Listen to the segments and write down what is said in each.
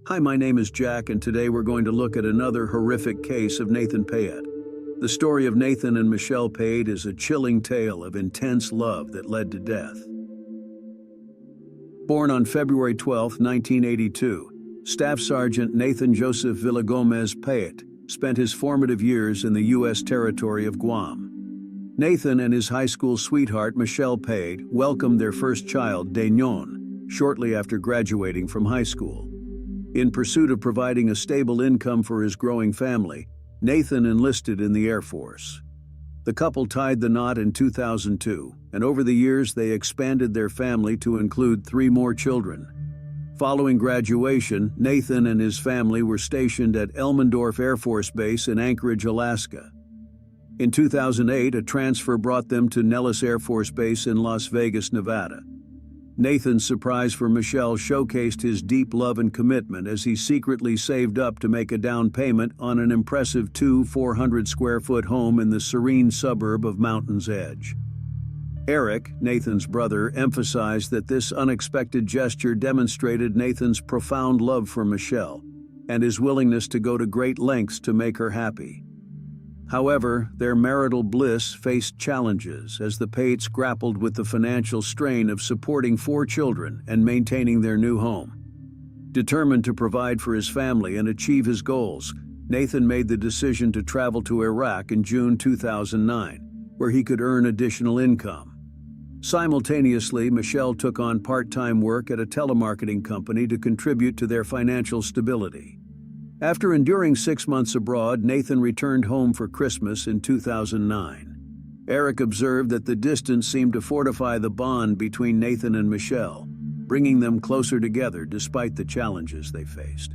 Hi, my name is Jack, and today we're going to look at another horrific case of Nathan Paet. The story of Nathan and Michelle Paet is a chilling tale of intense love that led to death. Born on February 12, 1982, Staff Sergeant Nathan Joseph Villagomez Paet spent his formative years in the U.S. territory of Guam. Nathan and his high school sweetheart Michelle Paet welcomed their first child, Dañon, shortly after graduating from high school. In pursuit of providing a stable income for his growing family, Nathan enlisted in the Air Force. The couple tied the knot in 2002, and over the years they expanded their family to include 3 more children. Following graduation, Nathan and his family were stationed at Elmendorf Air Force Base in Anchorage, Alaska. In 2008, a transfer brought them to Nellis Air Force Base in Las Vegas, Nevada. Nathan's surprise for Michelle showcased his deep love and commitment as he secretly saved up to make a down payment on an impressive 400-square-foot home in the serene suburb of Mountain's Edge. Eric, Nathan's brother, emphasized that this unexpected gesture demonstrated Nathan's profound love for Michelle and his willingness to go to great lengths to make her happy. However, their marital bliss faced challenges as the Paets grappled with the financial strain of supporting 4 children and maintaining their new home. Determined to provide for his family and achieve his goals, Nathan made the decision to travel to Iraq in June 2009, where he could earn additional income. Simultaneously, Michelle took on part-time work at a telemarketing company to contribute to their financial stability. After enduring 6 months abroad, Nathan returned home for Christmas in 2009. Eric observed that the distance seemed to fortify the bond between Nathan and Michelle, bringing them closer together despite the challenges they faced.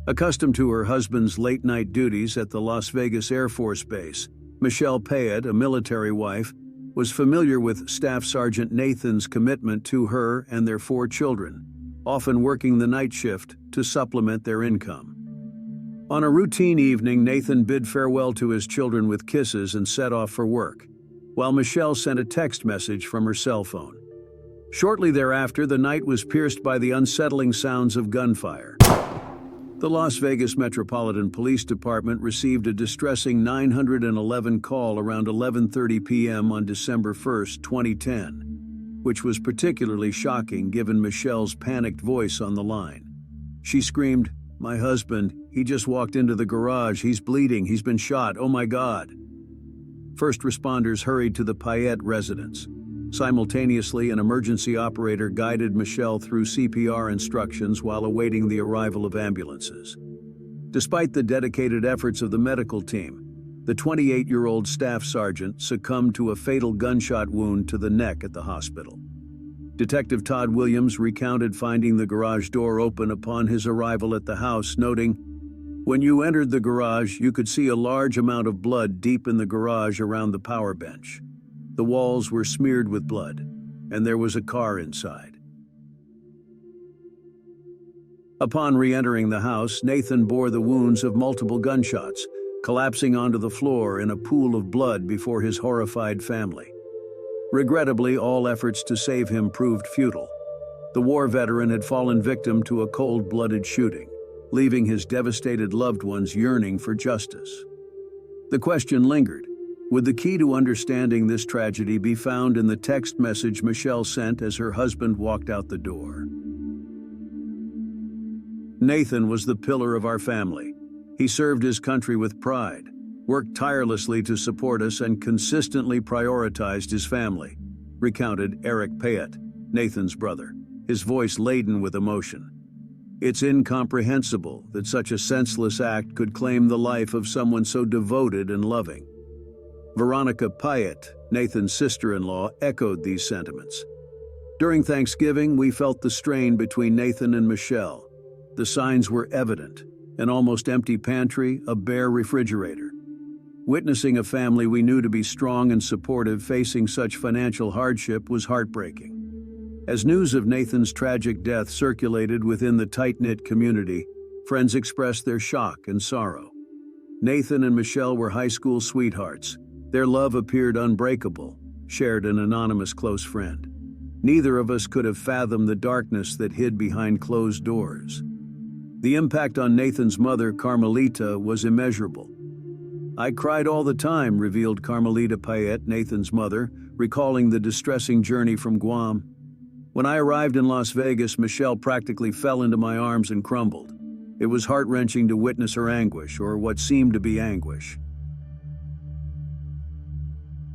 Accustomed to her husband's late-night duties at the Las Vegas Air Force Base, Michelle Paet, a military wife, was familiar with Staff Sergeant Nathan's commitment to her and their 4 children, often working the night shift to supplement their income. On a routine evening, Nathan bid farewell to his children with kisses and set off for work, while Michelle sent a text message from her cell phone. Shortly thereafter, the night was pierced by the unsettling sounds of gunfire. The Las Vegas Metropolitan Police Department received a distressing 911 call around 11:30 p.m. on December 1, 2010. Which was particularly shocking given Michelle's panicked voice on the line. She screamed, "My husband, he just walked into the garage, he's bleeding, he's been shot, oh my God." First responders hurried to the Paet residence. Simultaneously, an emergency operator guided Michelle through CPR instructions while awaiting the arrival of ambulances. Despite the dedicated efforts of the medical team, the 28-year-old staff sergeant succumbed to a fatal gunshot wound to the neck at the hospital. Detective Todd Williams recounted finding the garage door open upon his arrival at the house, noting, "When you entered the garage, you could see a large amount of blood deep in the garage around the power bench. The walls were smeared with blood, and there was a car inside." Upon re-entering the house, Nathan bore the wounds of multiple gunshots, collapsing onto the floor in a pool of blood before his horrified family. Regrettably, all efforts to save him proved futile. The war veteran had fallen victim to a cold-blooded shooting, leaving his devastated loved ones yearning for justice. The question lingered: would the key to understanding this tragedy be found in the text message Michelle sent as her husband walked out the door? "Nathan was the pillar of our family. He served his country with pride, worked tirelessly to support us, and consistently prioritized his family," recounted Eric Paet, Nathan's brother, his voice laden with emotion. "It's incomprehensible that such a senseless act could claim the life of someone so devoted and loving." Veronica Paet, Nathan's sister-in-law, echoed these sentiments. "During Thanksgiving, we felt the strain between Nathan and Michelle. The signs were evident: an almost empty pantry, a bare refrigerator. Witnessing a family we knew to be strong and supportive facing such financial hardship was heartbreaking." As news of Nathan's tragic death circulated within the tight-knit community, friends expressed their shock and sorrow. Nathan and Michelle were high school sweethearts. Their love appeared unbreakable, shared an anonymous close friend. Neither of us could have fathomed the darkness that hid behind closed doors. The impact on Nathan's mother, Carmelita, was immeasurable. "I cried all the time," revealed Carmelita Paet, Nathan's mother, recalling the distressing journey from Guam. "When I arrived in Las Vegas, Michelle practically fell into my arms and crumbled. It was heart-wrenching to witness her anguish, or what seemed to be anguish."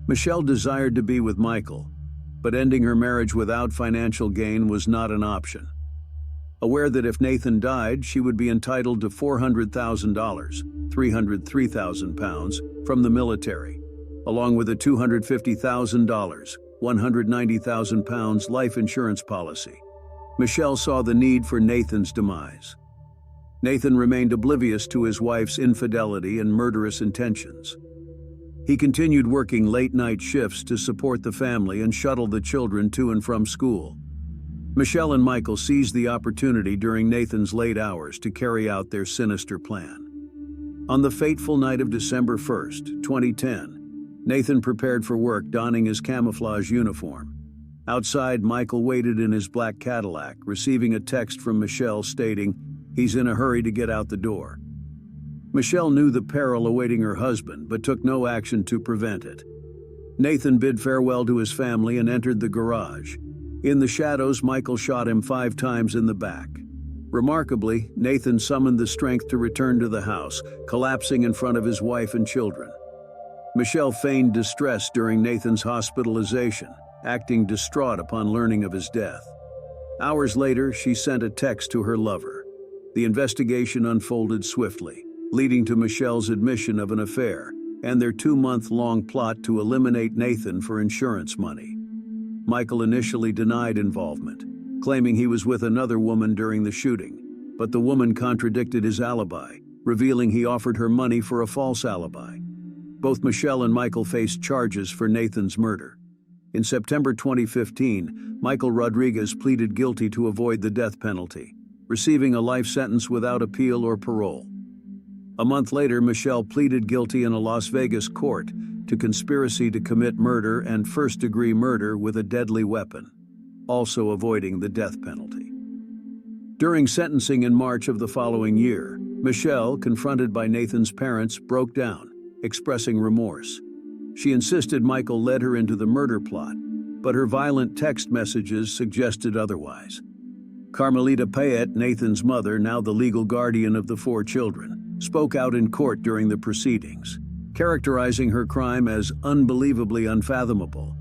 Michelle desired to be with Michael, but ending her marriage without financial gain was not an option. Aware that if Nathan died, she would be entitled to $400,000, £303,000, from the military, along with a $250,000, £190,000 life insurance policy. Michelle saw the need for Nathan's demise. Nathan remained oblivious to his wife's infidelity and murderous intentions. He continued working late-night shifts to support the family and shuttle the children to and from school. Michelle and Michael seized the opportunity during Nathan's late hours to carry out their sinister plan. On the fateful night of December 1st, 2010, Nathan prepared for work donning his camouflage uniform. Outside, Michael waited in his black Cadillac, receiving a text from Michelle stating he's in a hurry to get out the door. Michelle knew the peril awaiting her husband, but took no action to prevent it. Nathan bid farewell to his family and entered the garage. In the shadows, Michael shot him 5 times in the back. Remarkably, Nathan summoned the strength to return to the house, collapsing in front of his wife and children. Michelle feigned distress during Nathan's hospitalization, acting distraught upon learning of his death. Hours later, she sent a text to her lover. The investigation unfolded swiftly, leading to Michelle's admission of an affair and their 2-month-long plot to eliminate Nathan for insurance money. Michael initially denied involvement, claiming he was with another woman during the shooting, but the woman contradicted his alibi, revealing he offered her money for a false alibi. Both Michelle and Michael faced charges for Nathan's murder. In September 2015, Michael Rodriguez pleaded guilty to avoid the death penalty, receiving a life sentence without appeal or parole. A month later, Michelle pleaded guilty in a Las Vegas court to conspiracy to commit murder and first-degree murder with a deadly weapon, also avoiding the death penalty. During sentencing in March of the following year, Michelle, confronted by Nathan's parents, broke down, expressing remorse. She insisted Michael led her into the murder plot, but her violent text messages suggested otherwise. Carmelita Paet, Nathan's mother, now the legal guardian of the 4 children, spoke out in court during the proceedings, characterizing her crime as unbelievably unfathomable.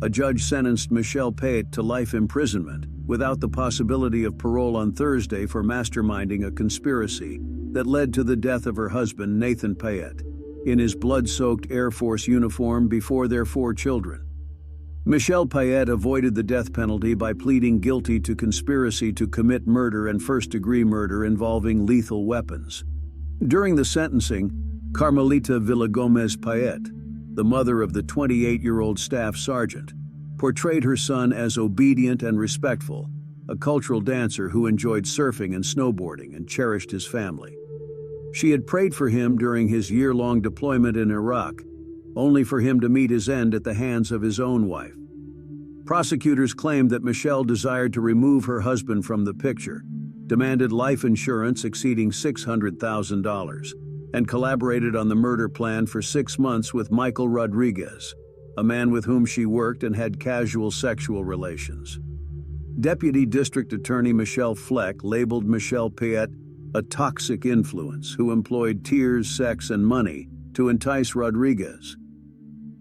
A judge sentenced Michelle Paet to life imprisonment without the possibility of parole on Thursday for masterminding a conspiracy that led to the death of her husband, Nathan Paet, in his blood-soaked Air Force uniform before their 4 children. Michelle Paet avoided the death penalty by pleading guilty to conspiracy to commit murder and first-degree murder involving lethal weapons. During the sentencing, Carmelita Villagomez Paet, the mother of the 28-year-old staff sergeant, portrayed her son as obedient and respectful, a cultural dancer who enjoyed surfing and snowboarding and cherished his family. She had prayed for him during his year-long deployment in Iraq, only for him to meet his end at the hands of his own wife. Prosecutors claimed that Michelle desired to remove her husband from the picture, demanded life insurance exceeding $600,000, and collaborated on the murder plan for 6 months with Michael Rodriguez, a man with whom she worked and had casual sexual relations. Deputy District Attorney Michelle Fleck labeled Michelle Paet a toxic influence who employed tears, sex, and money to entice Rodriguez.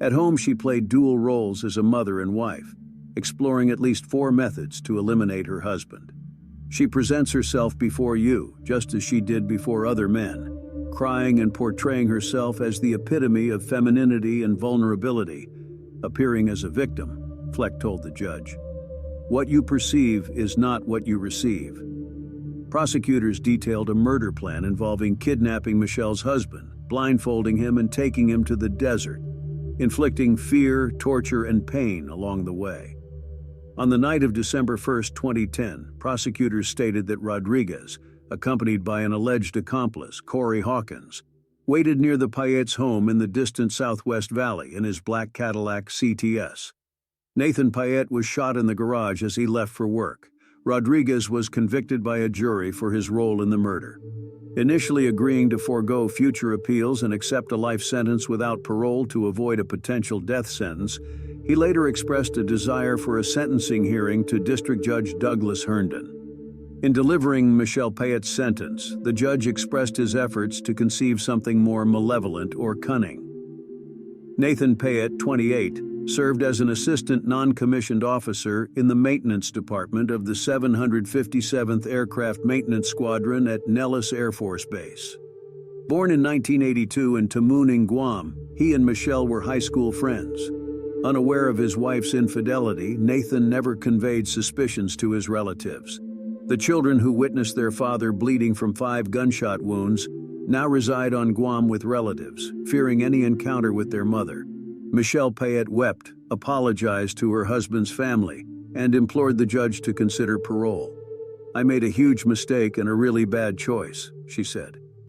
At home, she played dual roles as a mother and wife, exploring at least 4 methods to eliminate her husband. She presents herself before you, just as she did before other men, crying and portraying herself as the epitome of femininity and vulnerability, appearing as a victim, Fleck told the judge. What you perceive is not what you receive. Prosecutors detailed a murder plan involving kidnapping Michelle's husband, blindfolding him and taking him to the desert, inflicting fear, torture, and pain along the way. On the night of December 1, 2010, prosecutors stated that Rodriguez, accompanied by an alleged accomplice, Corey Hawkins, waited near the Paet's home in the distant Southwest Valley in his black Cadillac CTS. Nathan Paet was shot in the garage as he left for work. Rodriguez was convicted by a jury for his role in the murder. Initially agreeing to forego future appeals and accept a life sentence without parole to avoid a potential death sentence, he later expressed a desire for a sentencing hearing to District Judge Douglas Herndon. In delivering Michelle Paet's sentence, the judge expressed his efforts to conceive something more malevolent or cunning. Nathan Paet, 28, served as an assistant non-commissioned officer in the maintenance department of the 757th Aircraft Maintenance Squadron at Nellis Air Force Base. Born in 1982 in Tamuning, Guam, he and Michelle were high school friends. Unaware of his wife's infidelity, Nathan never conveyed suspicions to his relatives. The children, who witnessed their father bleeding from 5 gunshot wounds, now reside on Guam with relatives, fearing any encounter with their mother. Michelle Paet wept, apologized to her husband's family, and implored the judge to consider parole. "I made a huge mistake and a really bad choice," she said.